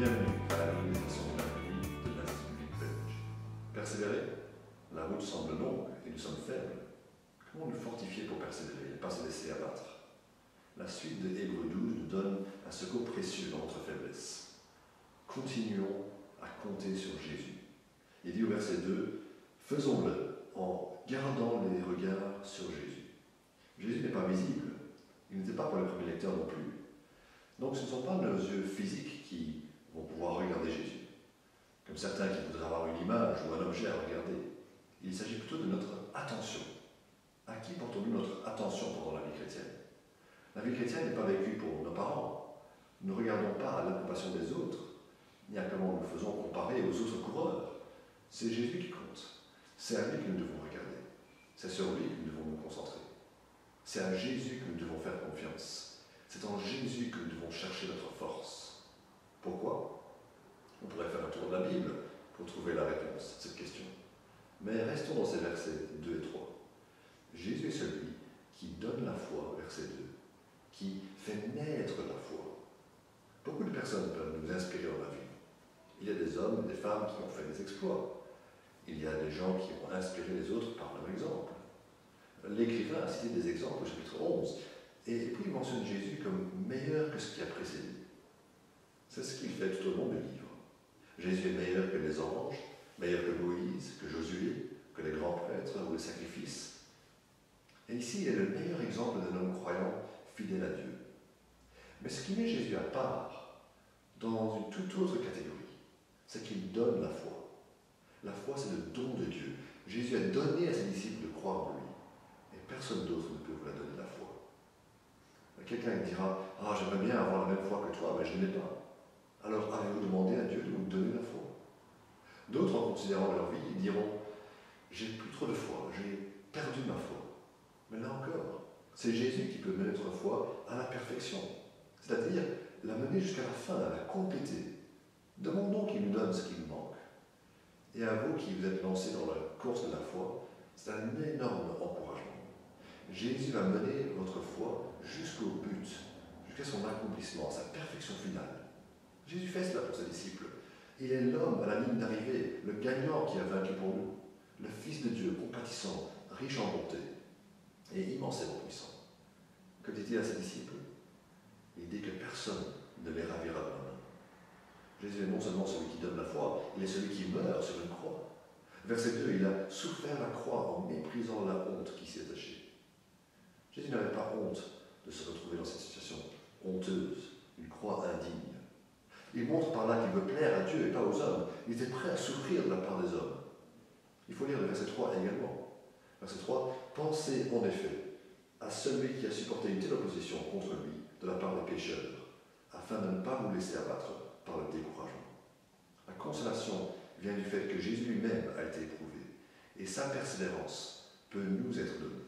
Bienvenue à la mobilisation de l'avenir de l'Institut belge. Persévérer? La route semble longue et nous sommes faibles. Comment nous fortifier pour persévérer et ne pas se laisser abattre? La suite de Hébreux 12 nous donne un secours précieux dans notre faiblesse. Continuons à compter sur Jésus. Il dit au verset 2, faisons-le en gardant les regards sur Jésus. Jésus n'est pas visible. Il n'était pas pour les premiers lecteurs non plus. Donc ce ne sont pas nos yeux physiques qui vont pouvoir regarder Jésus, comme certains qui voudraient avoir une image ou un objet à regarder. Il s'agit plutôt de notre attention. À qui portons-nous notre attention pendant la vie chrétienne? La vie chrétienne n'est pas vécue pour nos parents. Nous ne regardons pas à l'approbation des autres, ni à comment nous faisons comparer aux autres coureurs. C'est Jésus qui compte. C'est à lui que nous devons regarder. C'est sur lui que nous devons nous concentrer. C'est à Jésus que nous devons faire confiance. C'est en Jésus que nous devons chercher notre force. Pourquoi? On pourrait faire un tour de la Bible pour trouver la réponse à cette question. Mais restons dans ces versets 2 et 3. Jésus est celui qui donne la foi, verset 2, qui fait naître la foi. Beaucoup de personnes peuvent nous inspirer dans la vie. Il y a des hommes et des femmes qui ont fait des exploits. Il y a des gens qui ont inspiré les autres par leur exemple. L'écrivain a cité des exemples au chapitre 11, et puis il mentionne Jésus comme meilleur que ce qui a précédé. C'est ce qu'il fait tout au long du livre. Jésus est meilleur que les anges, meilleur que Moïse, que Josué, que les grands prêtres ou les sacrifices. Et ici, il est le meilleur exemple d'un homme croyant, fidèle à Dieu. Mais ce qui met Jésus à part, dans une toute autre catégorie, c'est qu'il donne la foi. La foi, c'est le don de Dieu. Jésus a donné à ses disciples de croire en lui. Et personne d'autre ne peut vous la donner, la foi. Quelqu'un dira, « Ah, j'aimerais bien avoir la même foi que toi, mais je ne l'ai pas. » Alors avez-vous demandé à Dieu de vous donner la foi? D'autres, en considérant leur vie, ils diront, « J'ai plus trop de foi, j'ai perdu ma foi. » Mais là encore, c'est Jésus qui peut mener notre foi à la perfection, c'est-à-dire la mener jusqu'à la fin, la compléter. Demandons qu'il nous donne ce qui nous manque. Et à vous qui vous êtes lancés dans la course de la foi, c'est un énorme encouragement. Jésus va mener votre foi jusqu'au but, jusqu'à son accomplissement, sa perfection finale. Jésus fait cela pour ses disciples. Il est l'homme à la ligne d'arrivée, le gagnant qui a vaincu pour nous, le Fils de Dieu, compatissant, riche en bonté et immensément puissant. Que dit-il à ses disciples? Il dit que personne ne les ravira de la main. Jésus est non seulement celui qui donne la foi, il est celui qui meurt sur une croix. Verset 2, il a souffert la croix en méprisant la honte qui s'y attachait. Jésus n'avait pas honte de se retrouver dans cette situation honteuse, une croix indigne. Il montre par là qu'il veut plaire à Dieu et pas aux hommes. Il était prêt à souffrir de la part des hommes. Il faut lire le verset 3 également. Verset 3, « Pensez en effet à celui qui a supporté une telle opposition contre lui de la part des pécheurs, afin de ne pas vous laisser abattre par le découragement. » La consolation vient du fait que Jésus lui-même a été éprouvé, et sa persévérance peut nous être donnée.